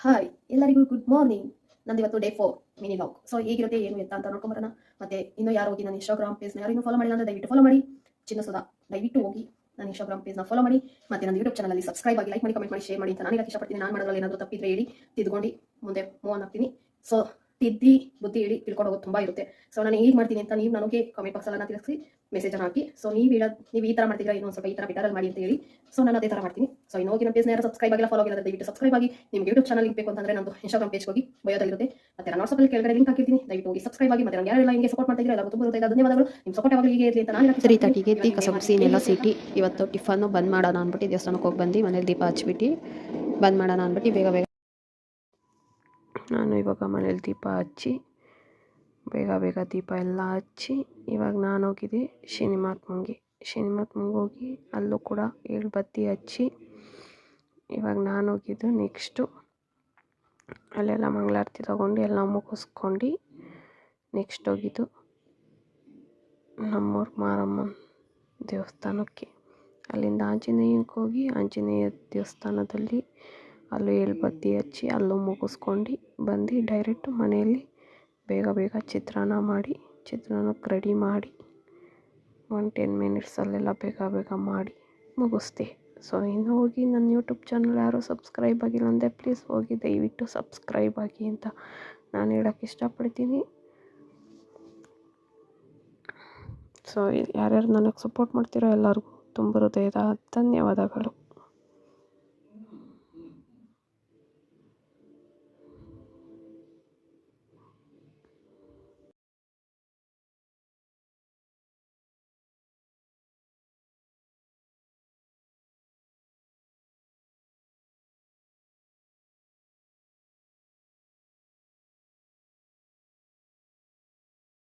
Hi ಎಲ್ಲರಿಗೂ good morning. ನಂದು ಇವತ್ತು ಡೇ 4 ಮಿನಿ ಲಾಗ್. ಸೊ ಹೇಗಿರುತ್ತೆ ಏನು ಎತ್ತ ಅಂತ ನೋಡ್ಕೊಂಬರೋಣ. ಮತ್ತೆ ಇನ್ನೂ ಯಾರು ಹೋಗಿ ನನ್ನ ಇನ್ಸ್ಟಾಗ್ರಾಮ್ ಪೇಜ್ನ ಯಾರು ಇನ್ನೂ ಫಾಲೋ ಮಾಡಿಲ್ಲ ಅಂದರೆ ದಯವಿಟ್ಟು ಫಾಲೋ ಮಾಡಿ. ಚಿನ್ನಸುಧಾ ದಯವಿಟ್ಟು ಹೋಗಿ ನನ್ನ ಇನ್ಸ್ಟಾಗ್ರಾಮ್ ಪೇಜ್ನ ಫಾಲೋ ಮಾಡಿ. ಮತ್ತೆ ನನ್ನ ಯೂಟ್ಯೂಬ್ ಚಾನಲಲ್ಲಿ ಸಬ್ಸ್ಕ್ರೈಬ್ ಆಗಿ, ಲೈಕ್ ಮಾಡಿ, ಕಮೆಂಟ್ ಮಾಡಿ, ಶೇರ್ ಮಾಡಿ ಅಂತ ನಾನು ಹೇಳಕ್ಕೆ ಇಷ್ಟಪಡ್ತೀನಿ. ನಾನು ಮಾಡೋದ್ರಲ್ಲಿ ಏನಾದರೂ ತಪ್ಪಿದ್ರೆ ಹೇಳಿ, ತಿದ್ಕೊಂಡು ಮುಂದೆ ಮೂವ್ ಆನ್ ಆಗ್ತೀನಿ. ಸೊ ತಿದ್ದಿ ಬುದ್ಧಿ ಹೇಳಿ ತಿಳ್ಕೊಂಡು ಹೋಗೋದು ತುಂಬ ಇರುತ್ತೆ. ಸೊ ನಾನು ಹೇಗೆ ಮಾಡ್ತೀನಿ ಅಂತ ನೀವು ನನಗೆ ಕಾಮೆಂಟ್ ಬಾಕ್ಸಲ್ಲಿ ತಿಳಿಸಿ ಮೆಸೇಜನ್ನು ಹಾಕಿ. ಸೊ ನೀವು ಈ ಥರ ಮಾಡ್ತಿದ್ರೆ ಇನ್ನೊಂದು ಸ್ವಲ್ಪ ಈ ಥರ ಬೆಟರಲ್ಲಿ ಮಾಡಿ ಅಂತ ಹೇಳಿ. ಸೊ ನಾನು ಅದೇ ಥರ ಮಾಡ್ತೀನಿ. ಸೊ ಇನ್ನು ಹೋಗಿ ನಮ್ಮ ಪೇಜ್ನ ಯಾರು ಸಬ್ಸ್ಕ್ರೈಬ್ ಆಗಿಲ್ಲ, ಫಾಲೋ ಆಗಿಲ್ಲ, ದಯವಿಟ್ಟು ಸಬ್ಸ್ಕ್ರೈಬ್ ಆಗಿ. ನಿಮಗೆ ಯೂಟ್ಯೂಬ್ ಚಾನಲ್ ಬೇಕು ಅಂತಂದ್ರೆ ನಂದು ಇನ್ಸ್ಟಾಗ್ರಾಮ್ ಪೇಜ್ ಹೋಗಿ ಬಯೋದಲ್ಲಿರುತ್ತೆ. ಮತ್ತೆ ನಾನು ವಾಟ್ಸಪ್ಪಲ್ಲಿ ಕೆಳಗಡೆ ಲಿಂಕ್ ಹಾಕಿರ್ತೀನಿ, ದಯವಿಟ್ಟು ಹೋಗಿ ಸಬ್ಸ್ಕ್ರೈಬ್ ಆಗಿ. ಮತ್ತೆ ನಾನು ಯಾರೆಲ್ಲ ಹಿಂಗೆ ಸಪೋರ್ಟ್ ಮಾಡ್ತಾ ಇದ್ದೀರಾ ಎಲ್ಲರಿಗೂ ತುಂಬ ಹೃದಯದ ಧನ್ಯವಾದಗಳು. ನಿಮ್ಮ ಸಪೋರ್ಟ್ ಯಾವಾಗಲೂ ಹೀಗೆ ಇರಲಿ ಅಂತ ನಾನು 3:30ಗೆ ಎದ್ದು ಕಸ ಗುಡಿಸಿನೆಲ್ಲ ಸಿಟಿ ಇವತ್ತು ಟಿಫನ್ನು ಬಂದ್ ಮಾಡೋಣ ಅಂದ್ಬಿಟ್ಟು ದೇವಸ್ಥಾನಕ್ಕೆ ಹೋಗಿ ಬಂದು ಮನೇಲಿ ದೀಪ ಹಚ್ಬಿಟ್ಟು ಬಂದ್ ಮಾಡೋಣ ಅಂದ್ಬಿಟ್ಟು ಬೇಗ ಬೇಗ ನಾನು ಇವಾಗ ಮನೇಲಿ ದೀಪ ಹಚ್ಚಿ ಬೇಗ ದೀಪ ಎಲ್ಲ ಹಚ್ಚಿ ಇವಾಗ ನಾನು ಹೋಗಿದ್ದೆ ಶನಿಮಹಾತ್ಮಂಗೆ ಹೋಗಿ ಅಲ್ಲೂ ಕೂಡ 7 ಬತ್ತಿ ಹಚ್ಚಿ ಇವಾಗ ನಾನು ಹೋಗಿದ್ದು ನೆಕ್ಸ್ಟು ಅಲ್ಲೆಲ್ಲ ಮಂಗಳಾರತಿ ತಗೊಂಡು ಎಲ್ಲ ಮುಗಿಸ್ಕೊಂಡು ನೆಕ್ಸ್ಟ್ ಹೋಗಿದ್ದು ನಮ್ಮೂರ ಮಾರಮ್ಮನ ದೇವಸ್ಥಾನಕ್ಕೆ. ಅಲ್ಲಿಂದ ಆಂಜನೇಯಕ್ಕೆ ಹೋಗಿ ಆಂಜನೇಯ ದೇವಸ್ಥಾನದಲ್ಲಿ ಅಲ್ಲೂ 7 ಬತ್ತಿ ಹಚ್ಚಿ ಅಲ್ಲೂ ಮುಗಿಸ್ಕೊಂಡು ಬಂದು ಡೈರೆಕ್ಟ್ ಮನೆಯಲ್ಲಿ ಬೇಗ ಚಿತ್ರಾನ್ನಕ್ಕೆ ರೆಡಿ ಮಾಡಿ 10 ಮಿನಿಟ್ಸಲ್ಲೆಲ್ಲ ಬೇಗ ಮಾಡಿ ಮುಗಿಸ್ದೆ. ಸೊ ಇನ್ನು ಹೋಗಿ ನನ್ನ ಯೂಟ್ಯೂಬ್ ಚಾನಲ್ ಯಾರು ಸಬ್ಸ್ಕ್ರೈಬ್ ಆಗಿಲ್ಲ ಅಂದರೆ ಪ್ಲೀಸ್ ಹೋಗಿ ದಯವಿಟ್ಟು ಸಬ್ಸ್ಕ್ರೈಬ್ ಆಗಿ ಅಂತ ನಾನು ಹೇಳೋಕ್ಕೆ ಇಷ್ಟಪಡ್ತೀನಿ. ಸೊ ಯಾರ್ಯಾರು ನನಗೆ ಸಪೋರ್ಟ್ ಮಾಡ್ತಿರೋ ಎಲ್ಲರಿಗೂ ತುಂಬ ಹೃದಯದ ಧನ್ಯವಾದಗಳು.